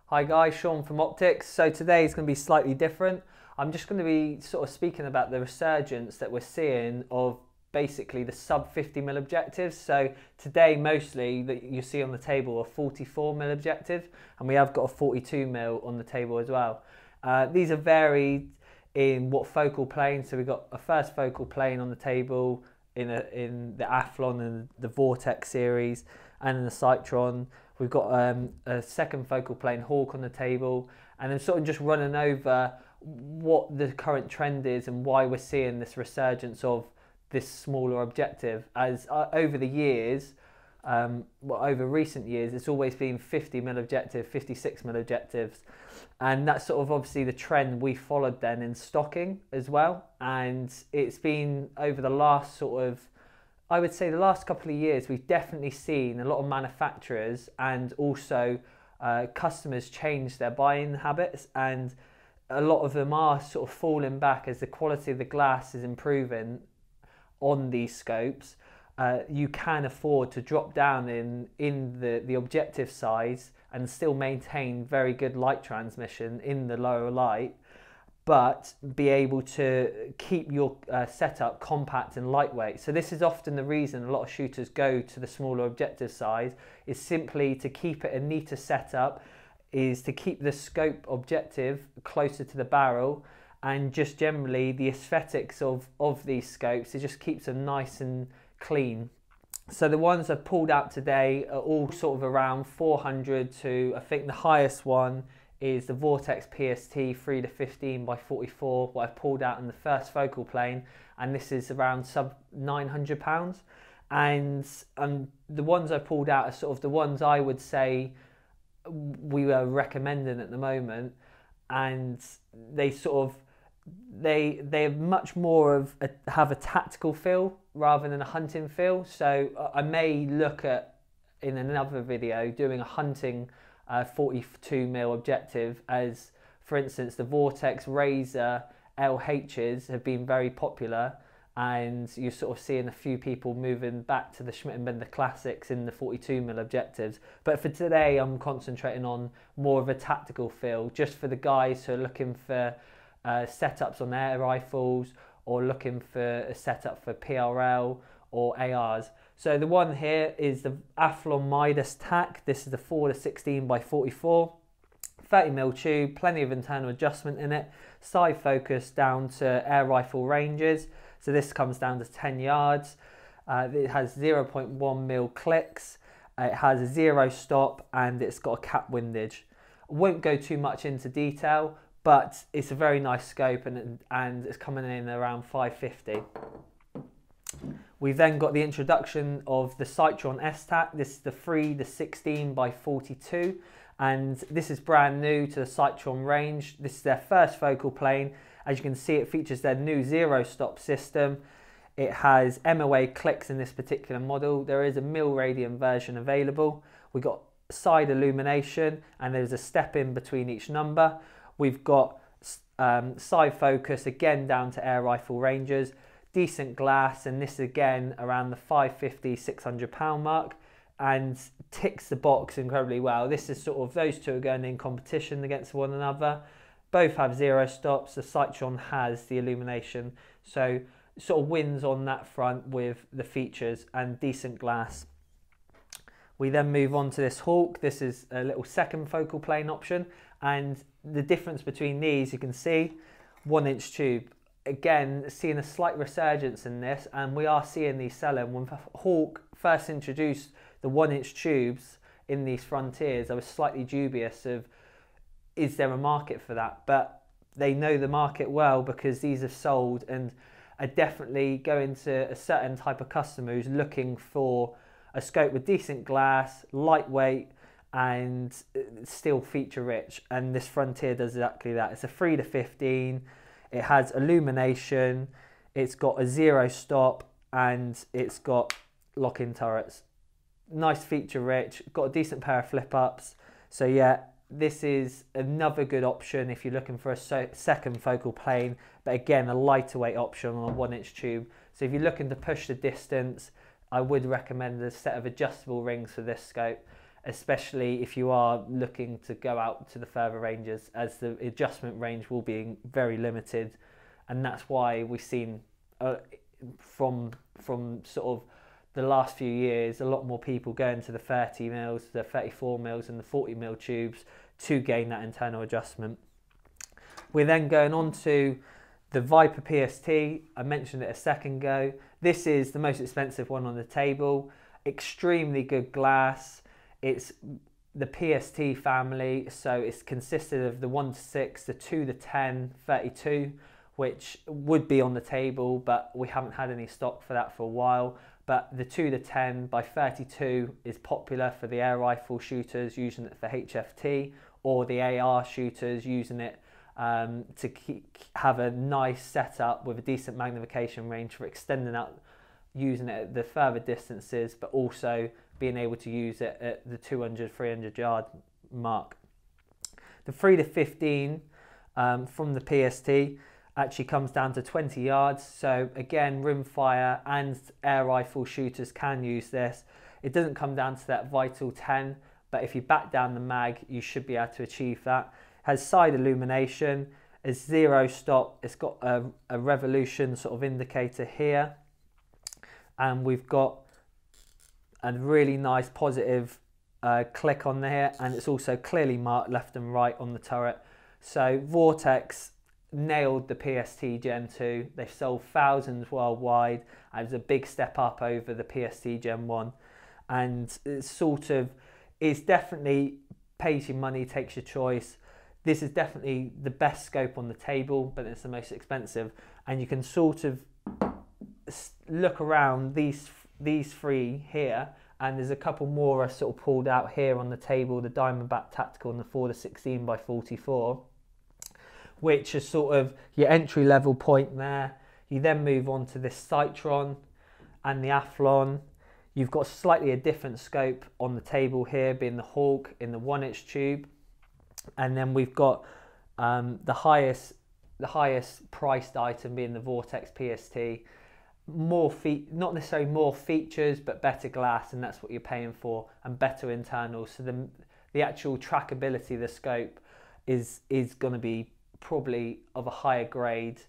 Hi guys, Shaun from Optics. So today is going to be slightly different. I'm just going to be sort of speaking about the resurgence that we're seeing of basically the sub 50mm objectives. So today mostly that you see on the table are 44mm objective, and we have got a 42mm on the table as well. These are varied in what focal plane. So we've got a first focal plane on the table in the Athlon and the Vortex series, and in the Sightron. We've got a second focal plane Hawk on the table, and then sort of just running over what the current trend is and why we're seeing this resurgence of this smaller objective. As over the years, over recent years, it's always been 50mm objective, 56mm objectives, and that's sort of obviously the trend we followed then in stocking as well. And it's been over the last sort of, I would say the last couple of years, we've definitely seen a lot of manufacturers and also customers change their buying habits, and a lot of them are sort of falling back as the quality of the glass is improving on these scopes. You can afford to drop down in the objective size and still maintain very good light transmission in the lower light, but be able to keep your setup compact and lightweight. So this is often the reason a lot of shooters go to the smaller objective size, is simply to keep it a neater setup, is to keep the scope objective closer to the barrel, and just generally the aesthetics of these scopes, it just keeps them nice and clean. So the ones I've pulled out today are all sort of around 400 to, I think the highest one is the Vortex Pst 3-15x44, what I've pulled out in the first focal plane, and this is around sub £900. And the ones I pulled out are sort of the ones I would say we are recommending at the moment, and they sort of they're much more of have a tactical feel rather than a hunting feel. So I may look at, in another video, doing a hunting 42mm objective, as for instance the Vortex Razor LHs have been very popular, and you're sort of seeing a few people moving back to the Schmidt & Bender classics in the 42mm objectives. But for today I'm concentrating on more of a tactical feel, just for the guys who are looking for setups on air rifles, or looking for a setup for PRL or ARs. So the one here is the Athlon Midas tack. This is the 4-16x44, 30mm tube, plenty of internal adjustment in it, side focus down to air rifle ranges. So this comes down to 10 yards. It has 0.1mm clicks, it has a 0 stop, and it's got a cap windage. I won't go too much into detail, but it's a very nice scope, and it's coming in around 550. We've then got the introduction of the Sightron S-Tack. This is the 3-16x42, and this is brand new to the Sightron range. This is their first focal plane. As you can see, it features their new 0 stop system. It has MOA clicks in this particular model. There is a mil-radian version available. We've got side illumination, and there's a step in between each number. We've got side focus, again down to air rifle ranges, decent glass, and this again around the 550-600 pound mark, and ticks the box incredibly well. This is sort of, those two are going in competition against one another. Both have 0 stops. The Sightron has the illumination, so sort of wins on that front with the features and decent glass. We then move on to this Hawk. This is a little second focal plane option, and the difference between these, you can see 1-inch tube. Again, seeing a slight resurgence in this, and we are seeing these selling. When Hawk first introduced the 1-inch tubes in these frontiers, I was slightly dubious of, is there a market for that? But they know the market well, because these are sold and are definitely going to a certain type of customer who's looking for a scope with decent glass, lightweight, and still feature rich, and this Frontier does exactly that. It's a 3-15, it has illumination, it's got a 0 stop, and it's got lock-in turrets. Nice feature rich, got a decent pair of flip ups. So yeah, this is another good option if you're looking for a second focal plane, but again a lighter weight option on a 1-inch tube. So if you're looking to push the distance, I would recommend a set of adjustable rings for this scope. especially if you are looking to go out to the further ranges, as the adjustment range will be very limited. And that's why we've seen from sort of the last few years a lot more people going to the 30 mils, the 34 mils and the 40 mil tubes to gain that internal adjustment. We're then going on to the Viper PST. I mentioned it a second ago. This is the most expensive one on the table. Extremely good glass. It's the PST family, so it's consisted of the 1:6, the 2:10, 32, which would be on the table, but we haven't had any stock for that for a while. But the 2:10 by 32 is popular for the air rifle shooters using it for HFT, or the AR shooters using it to have a nice setup with a decent magnification range for extending out, using it at the further distances, but also being able to use it at the 200, 300 yard mark. The 3-15 from the PST actually comes down to 20 yards. So again, rimfire and air rifle shooters can use this. It doesn't come down to that vital 10, but if you back down the mag, you should be able to achieve that. It has side illumination, it's 0 stop, it's got a revolution sort of indicator here, and we've got a really nice positive click on there, and it's also clearly marked left and right on the turret. So Vortex nailed the PST Gen 2. They've sold thousands worldwide, and it's a big step up over the PST Gen 1, and it's definitely pays your money, takes your choice. This is definitely the best scope on the table, but it's the most expensive, and you can sort of look around these three here, and there's a couple more are sort of pulled out here on the table, the Diamondback Tactical and the 4-16 by 44, which is sort of your entry level point there. You then move on to this Sightron and the Athlon. You've got slightly a different scope on the table here, being the Hawk in the 1-inch tube, and then we've got the highest priced item being the Vortex PST. Not necessarily more features, but better glass, and that's what you're paying for, and better internals. So the actual trackability of the scope is going to be probably of a higher grade,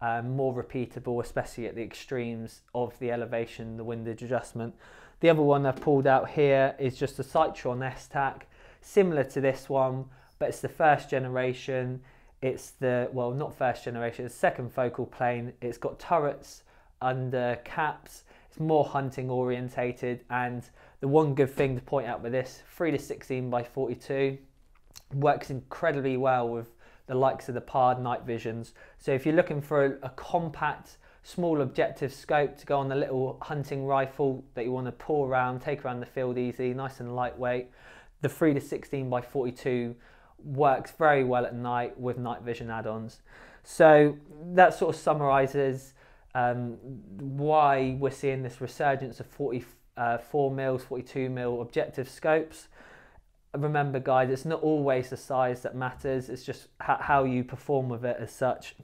more repeatable, especially at the extremes of the elevation, the windage adjustment. The other one I've pulled out here is just a Sightron S-Tac, similar to this one, but it's the first generation. It's the, well, not first generation, it's second focal plane. It's got turrets under caps. It's more hunting orientated, and the one good thing to point out with this 3-16 by 42 works incredibly well with the likes of the PARD night visions. So if you're looking for a compact, small objective scope to go on the little hunting rifle that you want to pull around, take around the field easy, nice and lightweight, the 3-16 by 42 works very well at night with night vision add-ons. So that sort of summarizes why we're seeing this resurgence of 44 mils, 42 mil objective scopes. Remember guys, it's not always the size that matters, it's just how you perform with it as such.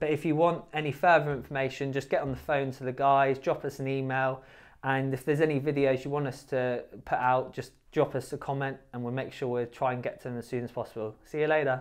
But if you want any further information, just get on the phone to the guys, drop us an email, and if there's any videos you want us to put out, just drop us a comment and we'll make sure we'll try and get to them as soon as possible. See you later.